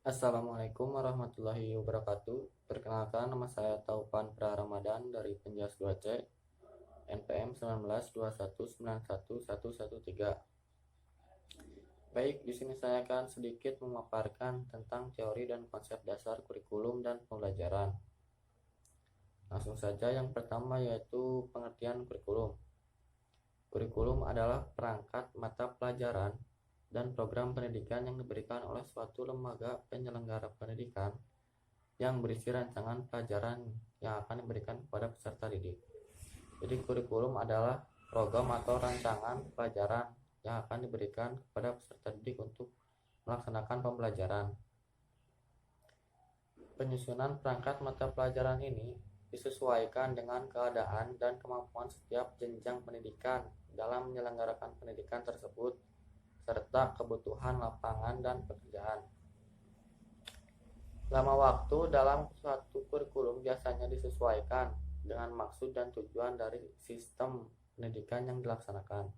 Assalamualaikum warahmatullahi wabarakatuh. Perkenalkan, nama saya Taufan Ramadan dari Penjas 2C, NPM 1921911113. Baik, di sini saya akan sedikit memaparkan tentang teori dan konsep dasar kurikulum dan pembelajaran. Langsung saja, yang pertama yaitu pengertian kurikulum. Kurikulum adalah perangkat mata pelajaran dan program pendidikan yang diberikan oleh suatu lembaga penyelenggara pendidikan yang berisi rancangan pelajaran yang akan diberikan kepada peserta didik. Jadi kurikulum adalah program atau rancangan pelajaran yang akan diberikan kepada peserta didik untuk melaksanakan pembelajaran. Penyusunan perangkat mata pelajaran ini disesuaikan dengan keadaan dan kemampuan setiap jenjang pendidikan dalam menyelenggarakan pendidikan tersebut serta kebutuhan lapangan dan pekerjaan. Lama waktu dalam suatu kurikulum biasanya disesuaikan dengan maksud dan tujuan dari sistem pendidikan yang dilaksanakan.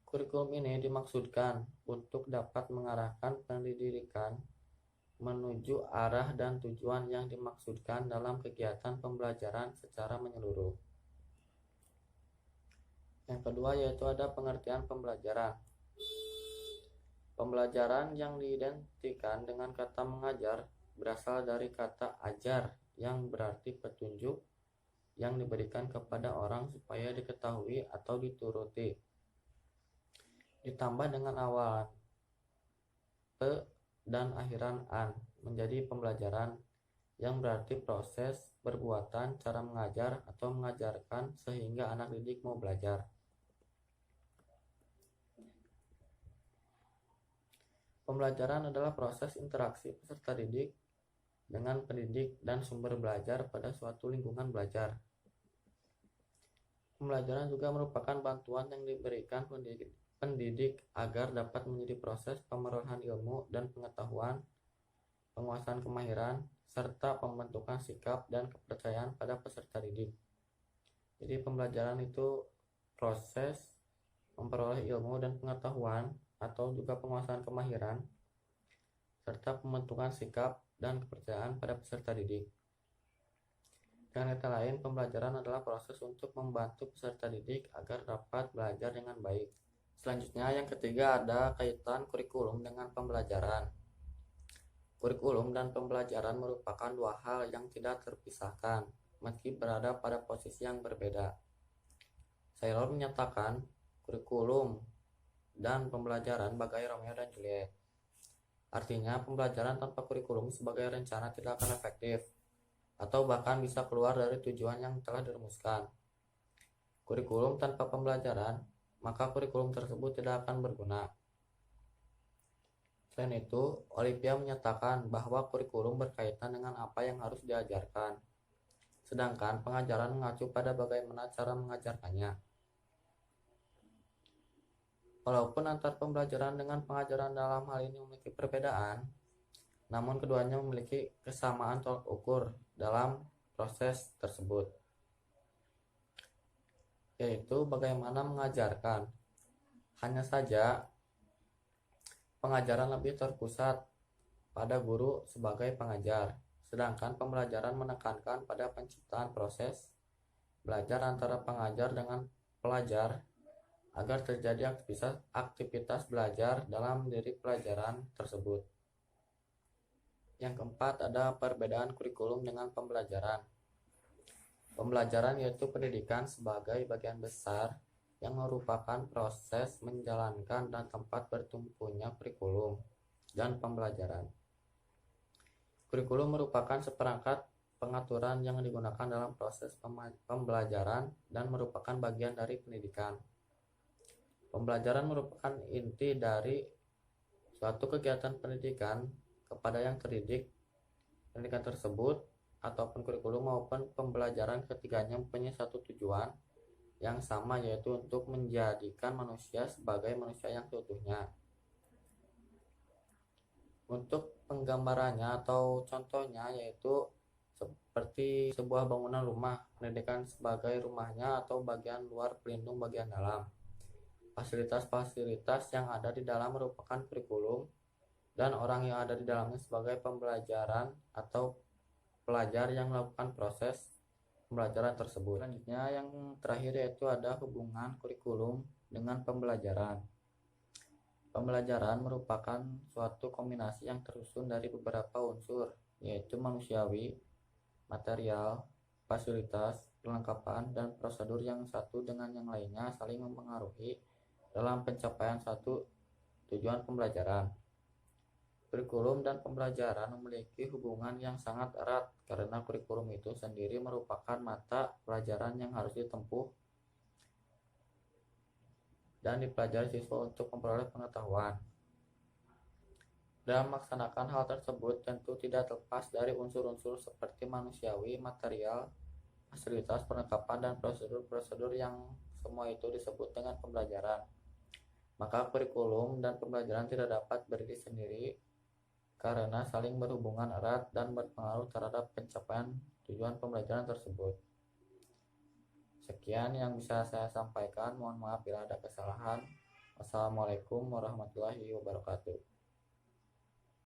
Kurikulum ini dimaksudkan untuk dapat mengarahkan pendidikan menuju arah dan tujuan yang dimaksudkan dalam kegiatan pembelajaran secara menyeluruh. Yang kedua yaitu ada pengertian pembelajaran. Pembelajaran yang diidentikan dengan kata mengajar berasal dari kata ajar yang berarti petunjuk yang diberikan kepada orang supaya diketahui atau dituruti. Ditambah dengan awalan pe dan akhiran an menjadi pembelajaran yang berarti proses, perbuatan, cara mengajar atau mengajarkan sehingga anak didik mau belajar. Pembelajaran adalah proses interaksi peserta didik dengan pendidik dan sumber belajar pada suatu lingkungan belajar. Pembelajaran juga merupakan bantuan yang diberikan pendidik agar dapat menjadi proses pemerolehan ilmu dan pengetahuan, penguasaan kemahiran, serta pembentukan sikap dan kepercayaan pada peserta didik. Jadi pembelajaran itu proses memperoleh ilmu dan pengetahuan atau juga penguasaan kemahiran serta pembentukan sikap dan kepercayaan pada peserta didik. Dengan kata lain, pembelajaran adalah proses untuk membantu peserta didik agar dapat belajar dengan baik. Selanjutnya, yang ketiga ada kaitan kurikulum dengan pembelajaran. Kurikulum dan pembelajaran merupakan dua hal yang tidak terpisahkan, meski berada pada posisi yang berbeda. Sailor menyatakan kurikulum dan pembelajaran bagai Romeo dan Juliet. Artinya, pembelajaran tanpa kurikulum sebagai rencana tidak akan efektif, atau bahkan bisa keluar dari tujuan yang telah dirumuskan. Kurikulum tanpa pembelajaran, maka kurikulum tersebut tidak akan berguna. Selain itu, Olivia menyatakan bahwa kurikulum berkaitan dengan apa yang harus diajarkan, sedangkan pengajaran mengacu pada bagaimana cara mengajarkannya. Walaupun antar pembelajaran dengan pengajaran dalam hal ini memiliki perbedaan, namun keduanya memiliki kesamaan tolak ukur dalam proses tersebut, yaitu bagaimana mengajarkan. Hanya saja, pengajaran lebih terpusat pada guru sebagai pengajar, sedangkan pembelajaran menekankan pada penciptaan proses belajar antara pengajar dengan pelajar agar terjadi aktivitas belajar dalam diri pelajaran tersebut. Yang keempat ada perbedaan kurikulum dengan pembelajaran. Pembelajaran yaitu pendidikan sebagai bagian besar yang merupakan proses menjalankan dan tempat bertumpunya kurikulum dan pembelajaran. Kurikulum merupakan seperangkat pengaturan yang digunakan dalam proses pembelajaran dan merupakan bagian dari pendidikan. Pembelajaran merupakan inti dari suatu kegiatan pendidikan kepada yang terdidik. Pendidikan tersebut ataupun kurikulum maupun pembelajaran ketiganya mempunyai satu tujuan yang sama, yaitu untuk menjadikan manusia sebagai manusia yang seutuhnya. Untuk penggambarannya atau contohnya yaitu seperti sebuah bangunan rumah, pendidikan sebagai rumahnya atau bagian luar pelindung bagian dalam. Fasilitas-fasilitas yang ada di dalam merupakan kurikulum dan orang yang ada di dalamnya sebagai pembelajaran atau pelajar yang melakukan proses pembelajaran tersebut. Selanjutnya yang terakhir yaitu ada hubungan kurikulum dengan pembelajaran. Pembelajaran merupakan suatu kombinasi yang tersusun dari beberapa unsur, yaitu manusiawi, material, fasilitas, perlengkapan, dan prosedur yang satu dengan yang lainnya saling mempengaruhi dalam pencapaian satu tujuan pembelajaran. Kurikulum dan pembelajaran memiliki hubungan yang sangat erat karena kurikulum itu sendiri merupakan mata pelajaran yang harus ditempuh dan dipelajari siswa untuk memperoleh pengetahuan. Dalam melaksanakan hal tersebut tentu tidak terlepas dari unsur-unsur seperti manusiawi, material, fasilitas, perlengkapan, dan prosedur-prosedur yang semua itu disebut dengan pembelajaran. Maka kurikulum dan pembelajaran tidak dapat berdiri sendiri karena saling berhubungan erat dan berpengaruh terhadap pencapaian tujuan pembelajaran tersebut. Sekian yang bisa saya sampaikan. Mohon maaf bila ada kesalahan. Wassalamualaikum warahmatullahi wabarakatuh.